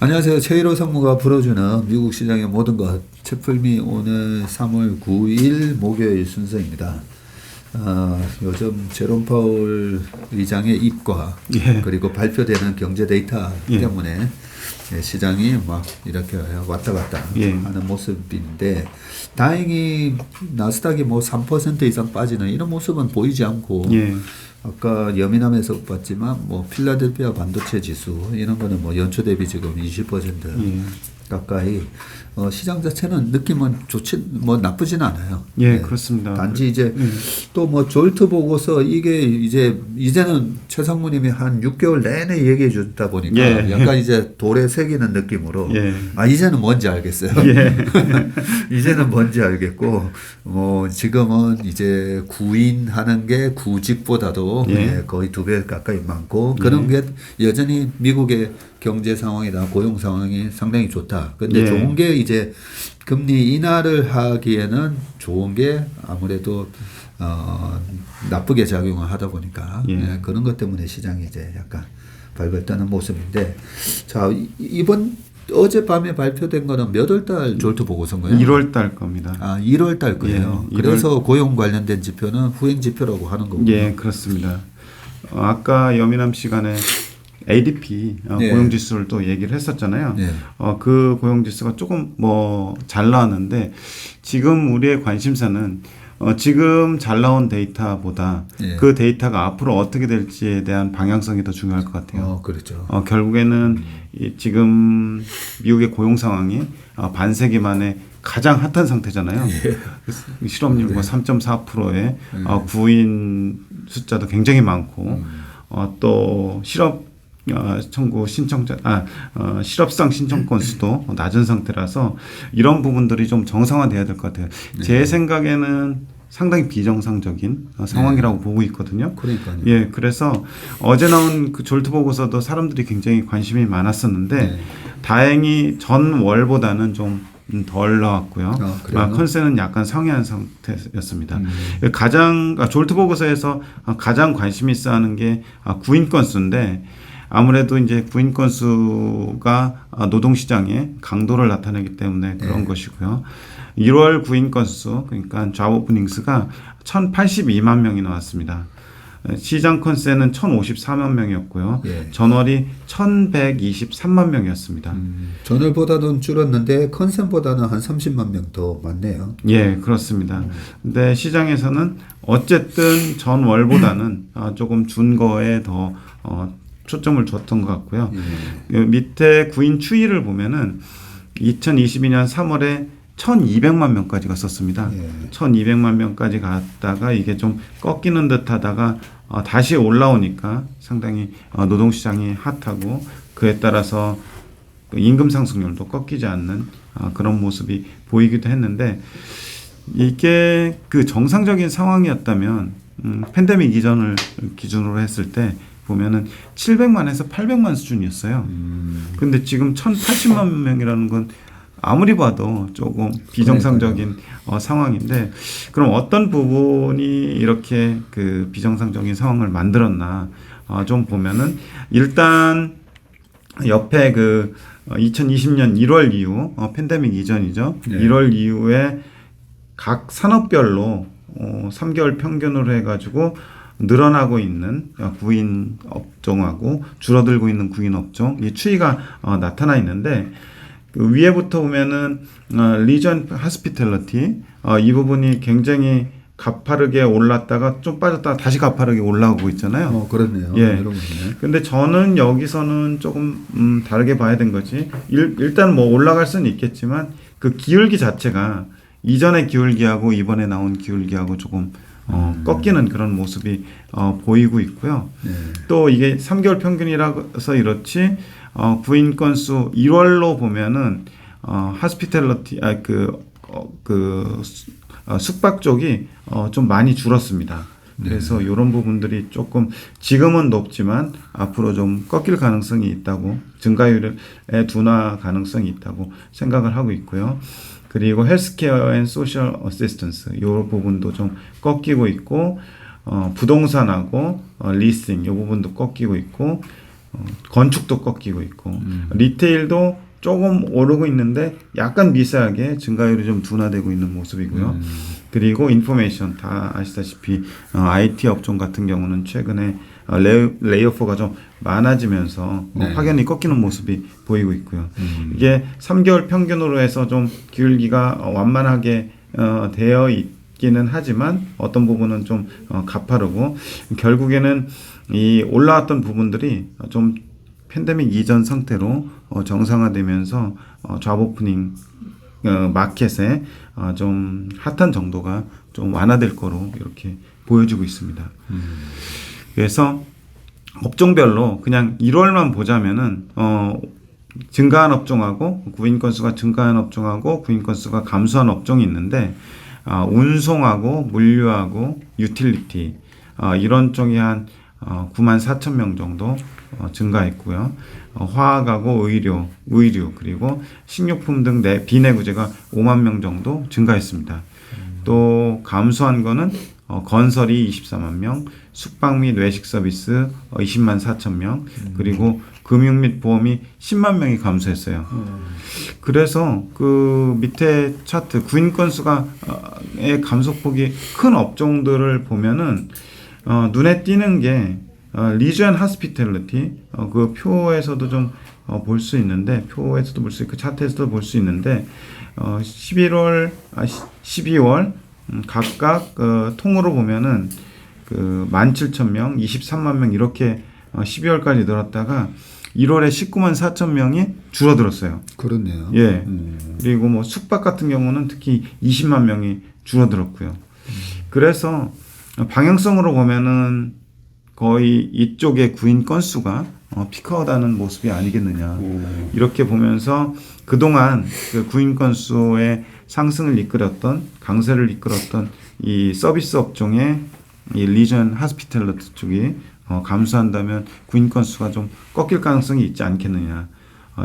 안녕하세요. 최일호 상무가 풀어주는 미국 시장의 모든 것. 책풀미 오늘 3월 9일 목요일 순서입니다. 요즘 제롬 파월 의장의 입과 그리고 발표되는 경제 데이터 때문에 시장이 막 이렇게 왔다 갔다 하는 모습인데 다행히 나스닥이 뭐 3% 이상 빠지는 이런 모습은 보이지 않고 아까 여민함에서 봤지만 뭐 필라델피아 반도체 지수 이런 거는 뭐 연초 대비 지금 20% 가까이 시장 자체는 느낌은 좋지 뭐 나쁘진 않아요. 그렇습니다. 단지 이제 또 뭐 졸트 보고서 이게 이제는 최상무님이 한 6개월 내내 얘기해 주다 보니까 약간 이제 돌에 새기는 느낌으로 이제는 뭔지 알겠어요. 이제는 뭔지 알겠고 뭐 지금은 이제 구인하는 게 구직보다도 거의 2배 가까이 많고 그런 게 여전히 미국의 경제 상황이나 고용 상황이 상당히 좋다. 근데 좋은 게 이제 금리 인하를 하기에는 좋은 게 아무래도 나쁘게 작용을 하다 보니까 그런 것 때문에 시장이 이제 약간 발발 떠는 모습인데 자 이번 어젯밤에 발표된 거는 몇 월 달 졸트 보고서인가요? 1월 달 겁니다. 1월 달 거예요. 그래서 고용 관련된 지표는 후행 지표라고 하는 거군요. 그렇습니다. 아까 여민함 시간에 ADP 고용지수를 또 얘기를 했었잖아요. 그 고용지수가 조금 뭐 잘 나왔는데 지금 우리의 관심사는 지금 잘 나온 데이터보다 그 데이터가 앞으로 어떻게 될지에 대한 방향성이 더 중요할 것 같아요. 그렇죠. 결국에는 지금 미국의 고용 상황이 반세기 만에 가장 핫한 상태잖아요. 실업률 3.4%에 구인 숫자도 굉장히 많고 또 청구 신청자 실업상 신청 건수도 낮은 상태라서 이런 부분들이 좀 정상화돼야 될 것 같아요. 제 생각에는 상당히 비정상적인 상황이라고 보고 있거든요. 그러니까요. 그래서 어제 나온 그 졸트 보고서도 사람들이 굉장히 관심이 많았었는데 다행히 전월보다는 좀 덜 나왔고요. 컨센은 약간 상회한 상태였습니다. 졸트 보고서에서 가장 관심이 있어 하는 게 구인 건수인데 아무래도 이제 구인 건수가 노동시장의 강도를 나타내기 때문에 그런 것이고요. 1월 구인 건수, 그러니까 잡 오프닝스가 1,082만 명이 나왔습니다. 시장 컨센은 1,054만 명이었고요. 전월이 1,123만 명이었습니다. 전월보다는 줄었는데 컨센보다는 한 30만 명 더 많네요. 그렇습니다. 근데 시장에서는 어쨌든 전월보다는 조금 준 거에 더 초점을 줬던 것 같고요. 밑에 구인 추이를 보면은 2022년 3월에 1,200만 명까지 갔었습니다. 1,200만 명까지 갔다가 이게 좀 꺾이는 듯 하다가 다시 올라오니까 상당히 노동시장이 핫하고 그에 따라서 임금 상승률도 꺾이지 않는 그런 모습이 보이기도 했는데 이게 그 정상적인 상황이었다면 팬데믹 이전을 기준으로 했을 때 보면은 700만에서 800만 수준이었어요. 근데 지금 1,080만 명이라는 건 아무리 봐도 조금 비정상적인 상황인데 그럼 어떤 부분이 이렇게 그 비정상적인 상황을 만들었나 좀 보면은 일단 옆에 그 2020년 1월 이후 팬데믹 이전이죠. 1월 이후에 각 산업별로 3개월 평균으로 해가지고 늘어나고 있는 구인 업종하고 줄어들고 있는 구인 업종 이 추이가 나타나 있는데 그 위에부터 보면은 리전 하스피텔리티 이 부분이 굉장히 가파르게 올랐다가 좀 빠졌다가 다시 가파르게 올라오고 있잖아요. 그렇네요. 근데 저는 여기서는 조금 다르게 봐야 된 거지. 일단 뭐 올라갈 수는 있겠지만 그 기울기 자체가 이전의 기울기하고 이번에 나온 기울기하고 조금 꺾이는 그런 모습이 보이고 있고요. 또 이게 3개월 평균이라서 이렇지 구인 건수 1월로 보면은 하스피텔리티 숙박 쪽이 좀 많이 줄었습니다. 그래서 이런 부분들이 조금 지금은 높지만 앞으로 좀 꺾일 가능성이 있다고 증가율의 둔화 가능성이 있다고 생각을 하고 있고요. 그리고 헬스케어 앤 소셜 어시스턴스 이 부분도 좀 꺾이고 있고 부동산하고 리싱 이 부분도 꺾이고 있고 건축도 꺾이고 있고 리테일도 조금 오르고 있는데 약간 미세하게 증가율이 좀 둔화되고 있는 모습이고요. 그리고 인포메이션 다 아시다시피 IT 업종 같은 경우는 최근에 레이오프가 좀 많아지면서 네. 확연히 꺾이는 모습이 보이고 있고요. 이게 3개월 평균으로 해서 좀 기울기가 완만하게 되어 있기는 하지만 어떤 부분은 좀 가파르고 결국에는 이 올라왔던 부분들이 좀 팬데믹 이전 상태로 정상화되면서 잡 오프닝 마켓에 좀 핫한 정도가 좀 완화될 거로 이렇게 보여지고 있습니다. 그래서 업종별로 그냥 1월만 보자면은 증가한 업종하고 구인 건수가 증가한 업종하고 구인 건수가 감소한 업종이 있는데 운송하고 물류하고 유틸리티 이런 쪽이 한 94,000명 정도 증가했고요. 화학하고 의류 그리고 식료품 등 비내구재가 5만 명 정도 증가했습니다. 또 감소한 거는 건설이 24만 명, 숙박 및 외식 서비스 20만 4천 명, 그리고 금융 및 보험이 10만 명이 감소했어요. 그래서 그 밑에 차트 구인 건수가 의 감소폭이 큰 업종들을 보면은 눈에 띄는 게 리저 앤 하스피탈리티 그 표에서도 좀 볼 수 있는데 표에서도 볼 수 있고 차트에서도 볼 수 있는데 12월 각각 통으로 보면은 그 17,000명, 23만 명 이렇게 12월까지 늘었다가 1월에 19만 4천 명이 줄어들었어요. 그렇네요. 예. 그리고 뭐 숙박 같은 경우는 특히 20만 명이 줄어들었고요. 그래서 방향성으로 보면은 거의 이쪽의 구인 건수가 피크아웃하는 모습이 아니겠느냐. 이렇게 보면서 그동안 그 구인 건수의 상승을 이끌었던 강세를 이끌었던 이 서비스 업종의 이 리전 하스피탈리티 쪽이 감소한다면 구인 건수가 좀 꺾일 가능성이 있지 않겠느냐.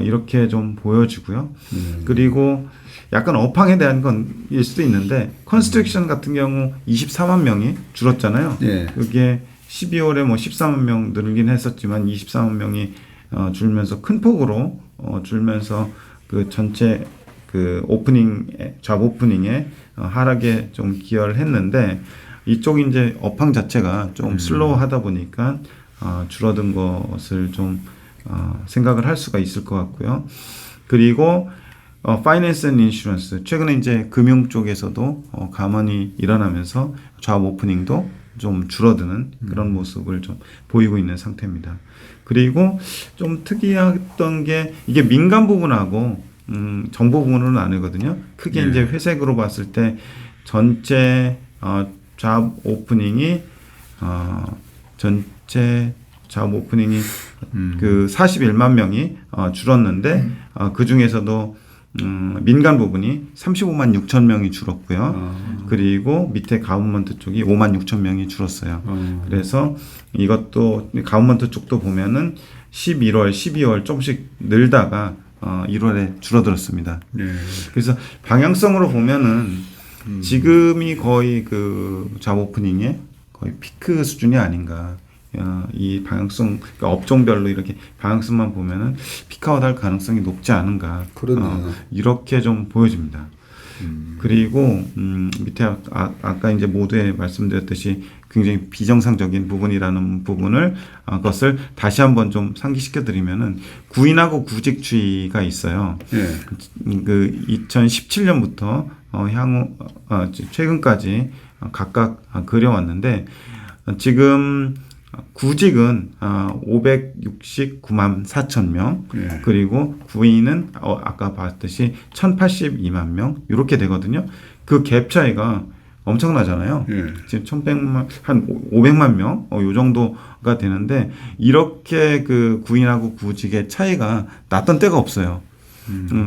이렇게 좀 보여지고요. 그리고 약간 업황에 대한 건일 수도 있는데 컨스트럭션 같은 경우 24만 명이 줄었잖아요. 네. 그게 12월에 뭐 14만 명 늘긴 했었지만 24만 명이 줄면서 큰 폭으로 줄면서 그 전체 그 잡 오프닝에 하락에 좀 기여를 했는데 이쪽 이제 업황 자체가 좀 슬로우하다 보니까 줄어든 것을 좀 생각을 할 수가 있을 것 같고요. 그리고 파이낸스 앤 인슈런스 최근에 이제 금융 쪽에서도 감원이 일어나면서 잡 오프닝도 좀 줄어드는 그런 모습을 좀 보이고 있는 상태입니다. 그리고 좀 특이했던 게 이게 민간 부분하고 정보 부분으로 나누거든요. 크게 이제 회색으로 봤을 때 전체 잡 오프닝이 그 41만 명이 줄었는데 그 중에서도 민간 부분이 35만 6천 명이 줄었고요. 그리고 밑에 가버먼트 쪽이 5만 6천 명이 줄었어요. 그래서 이것도 가버먼트 쪽도 보면은 11월, 12월 조금씩 늘다가 1월에 줄어들었습니다. 네. 그래서 방향성으로 보면은 지금이 거의 그 잡 오프닝의 거의 피크 수준이 아닌가. 이 방향성, 그러니까 업종별로 이렇게 방향성만 보면은 피크아웃 할 가능성이 높지 않은가. 이렇게 좀 보여집니다. 그리고 밑에 아까 이제 모두에 말씀드렸듯이 굉장히 비정상적인 부분이라는 부분을 것을 다시 한번 좀 상기시켜 드리면은 구인하고 구직주의가 있어요. 그 2017년부터 향후 최근까지 각각 그려왔는데 지금 구직은 569만 4천 명, 그리고 구인은 아까 봤듯이 1,082만 명 이렇게 되거든요. 그 갭 차이가 엄청나잖아요. 지금 1,100만 한 500만 명, 요 정도가 되는데 이렇게 그 구인하고 구직의 차이가 났던 때가 없어요.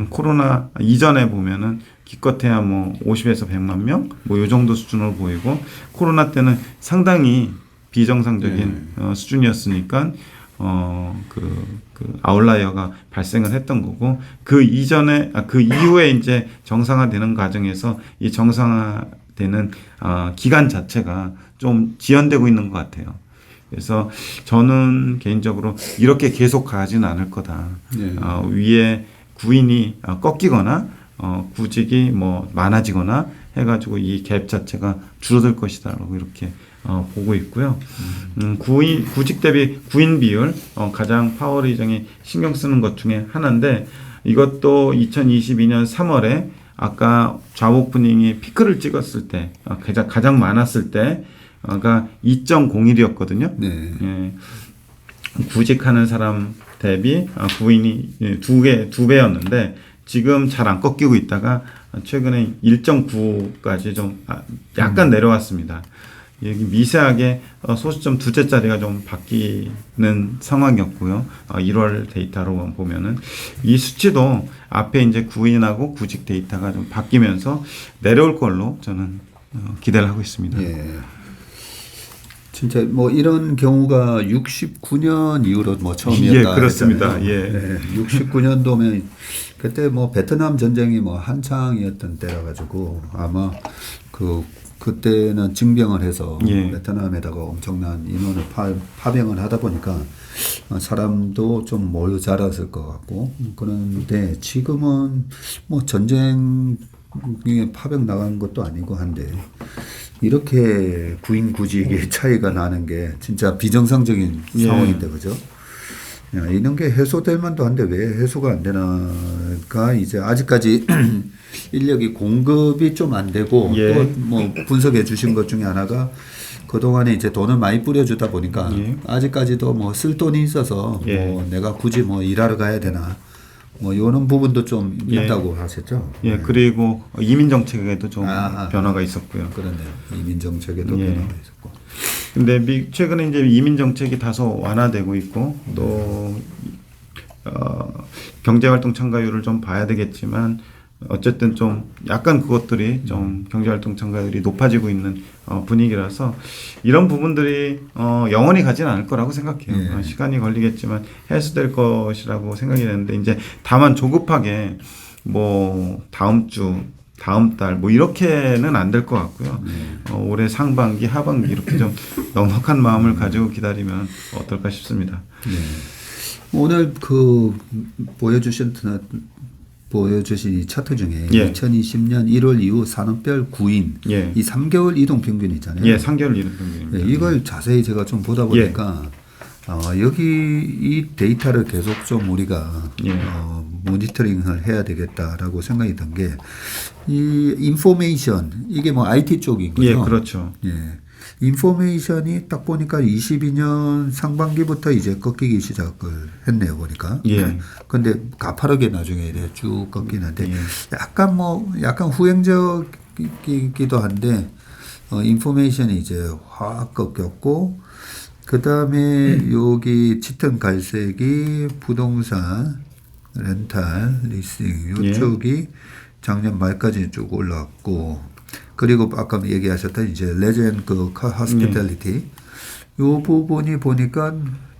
코로나 이전에 보면은 기껏해야 뭐 50에서 100만 명, 뭐 요 정도 수준으로 보이고 코로나 때는 상당히 비정상적인 수준이었으니까 그 아웃라이어가 발생을 했던 거고 그 이전에 그 이후에 이제 정상화되는 과정에서 이 정상화되는 기간 자체가 좀 지연되고 있는 것 같아요. 그래서 저는 개인적으로 이렇게 계속 가지는 않을 거다. 위에 구인이 꺾이거나 구직이 뭐 많아지거나 해가지고 이 갭 자체가 줄어들 것이다라고 이렇게 보고 있고요. 구직 대비 구인 비율 가장 파월 의장이 신경 쓰는 것 중에 하나인데 이것도 2022년 3월에 아까 좌우프닝이 피크를 찍었을 때 가장 많았을 때가 2.01이었거든요. 네. 예. 구직하는 사람 대비 구인이 두 배였는데 지금 잘 안 꺾이고 있다가 최근에 1.9까지 좀 약간 내려왔습니다. 여기 미세하게 소수점 두째 자리가 좀 바뀌는 상황이었고요. 1월 데이터로 보면은 이 수치도 앞에 이제 구인하고 구직 데이터가 좀 바뀌면서 내려올 걸로 저는 기대를 하고 있습니다. 예. 진짜 뭐 이런 경우가 69년 이후로 뭐 처음이었다. 예, 그렇습니다. 예. 네, 69년도면 그때 뭐 베트남 전쟁이 뭐 한창이었던 때라 가지고 아마 그때는 징병을 해서 예. 베트남에다가 엄청난 인원을 파병을 하다 보니까 사람도 좀 모자랐을 것 같고 그런데 지금은 뭐 전쟁에 파병 나간 것도 아니고 한데 이렇게 구인 구직의 차이가 나는 게 진짜 비정상적인 상황인데 그죠? 야, 이런 게 해소될 만도 한데 왜 해소가 안 되나가 이제 아직까지 인력이 공급이 좀 안 되고 또 뭐 분석해 주신 것 중에 하나가 그동안에 이제 돈을 많이 뿌려주다 보니까 아직까지도 뭐 쓸 돈이 있어서 뭐 내가 굳이 뭐 일하러 가야 되나 뭐 이런 부분도 좀 있다고 하셨죠. 예, 그리고 이민 정책에도 좀 변화가 있었고요. 그렇네요. 이민 정책에도 변화가 있었고. 근데 최근에 이제 이민 정책이 다소 완화되고 있고 또 경제활동 참가율을 좀 봐야 되겠지만 어쨌든 좀 약간 그것들이 좀 경제활동 참가율이 높아지고 있는 분위기라서 이런 부분들이 영원히 가지는 않을 거라고 생각해요. 시간이 걸리겠지만 해소될 것이라고 생각이 되는데 이제 다만 조급하게 뭐 다음 달 뭐 이렇게는 안 될 것 같고요. 올해 상반기 하반기 이렇게 좀 넉넉한 마음을 가지고 기다리면 어떨까 싶습니다. 오늘 보여주신 이 차트 중에 2020년 1월 이후 산업별 구인 이 3개월 이동 평균 있잖아요. 예, 3개월 이동 평균입니다. 이걸 자세히 제가 좀 보다 보니까 여기 이 데이터를 계속 좀 우리가 모니터링을 해야 되겠다라고 생각이 든 게 이 인포메이션 이게 뭐 IT 쪽인 거죠. 예, 그렇죠. 예. 인포메이션이 딱 보니까 22년 상반기부터 이제 꺾이기 시작을 했네요, 보니까. 근데 가파르게 나중에 이래 쭉 꺾이는데 약간 후행적이기도 한데 인포메이션이 이제 확 꺾였고 그 다음에 여기 짙은 갈색이 부동산, 렌탈, 리싱 이쪽이 작년 말까지 쭉 올라왔고 그리고 아까 얘기하셨던 이제 레전 호스피탈리티 요 부분이 보니까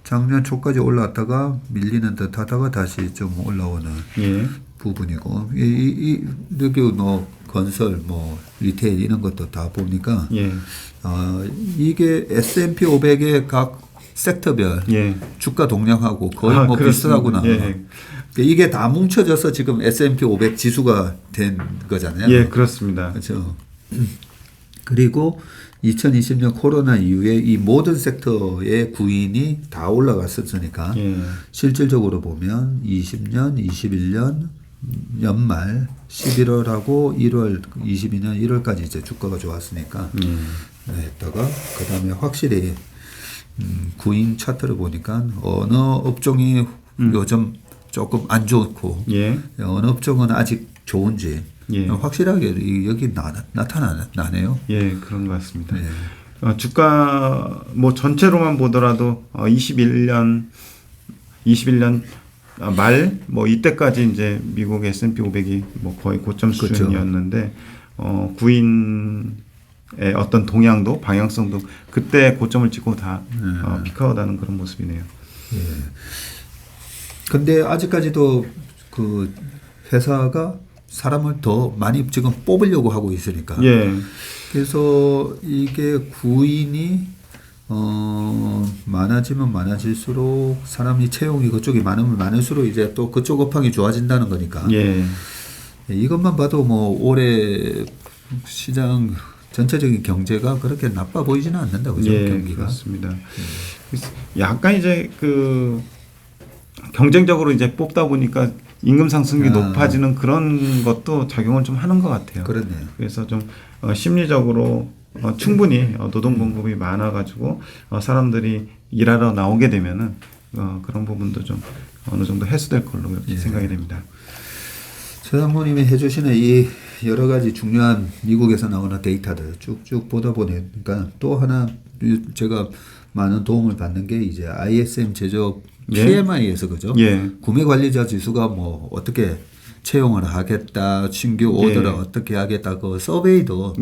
작년 초까지 올라왔다가 밀리는 듯 하다가 다시 좀 올라오는 부분이고 여기 뭐 건설 뭐 리테일 이런 것도 다 보니까 이게 S&P 500의 각 섹터별 주가 동향하고 거의 뭐 비슷하구나. 이게 다 뭉쳐져서 지금 S&P 500 지수가 된 거잖아요. 예, 그렇습니다. 그렇죠. 그리고 2020년 코로나 이후에 이 모든 섹터의 구인이 다 올라갔었으니까 실질적으로 보면 20년, 21년 연말 11월하고 1월 22년 1월까지 이제 주가가 좋았으니까 했다가 그다음에 확실히 구인 차트를 보니까 어느 업종이 요즘 조금 안 좋고 어느 업종은 아직 좋은지 확실하게 여기 나타나네요. 예, 그런 것 같습니다. 주가 뭐 전체로만 보더라도 21년 말 뭐 이때까지 이제 미국 S&P 500이 뭐 거의 고점 수준이었는데 구인의 어떤 동향도 방향성도 그때 고점을 찍고 다 피크아웃하는 그런 모습이네요. 근데 아직까지도 그 회사가 사람을 더 많이 지금 뽑으려고 하고 있으니까. 그래서 이게 구인이 많아지면 많아질수록 사람이 채용이 그쪽이 많으면 많을수록 이제 또 그쪽 업황이 좋아진다는 거니까. 예. 이것만 봐도 뭐 올해 시장 전체적인 경제가 그렇게 나빠 보이지는 않는다, 그죠? 예, 경기가. 그렇습니다. 약간 이제 그 경쟁적으로 이제 뽑다 보니까 임금 상승이 높아지는 그런 것도 작용을 좀 하는 것 같아요. 그렇네요. 그래서 좀 심리적으로 충분히 노동 공급이 많아가지고 사람들이 일하러 나오게 되면은 그런 부분도 좀 어느 정도 해소될 걸로 이렇게 생각이 됩니다. 최 장모님이 해주시는 이 여러 가지 중요한 미국에서 나오는 데이터들 쭉쭉 보다 보니까 또 하나 제가 많은 도움을 받는 게 이제 ISM 제조업 PMI에서 그죠? 구매 관리자 지수가 뭐 어떻게 채용을 하겠다, 신규 오더를 어떻게 하겠다, 그 서베이도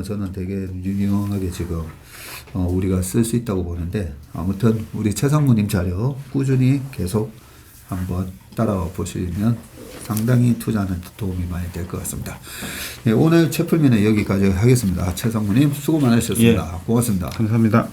저는 되게 유용하게 지금 우리가 쓸 수 있다고 보는데 아무튼 우리 최 상무님 자료 꾸준히 계속 한번 따라와 보시면 상당히 투자하는 도움이 많이 될 것 같습니다. 네, 오늘 채플미는 여기까지 하겠습니다. 최 상무님 수고 많으셨습니다. 고맙습니다. 감사합니다.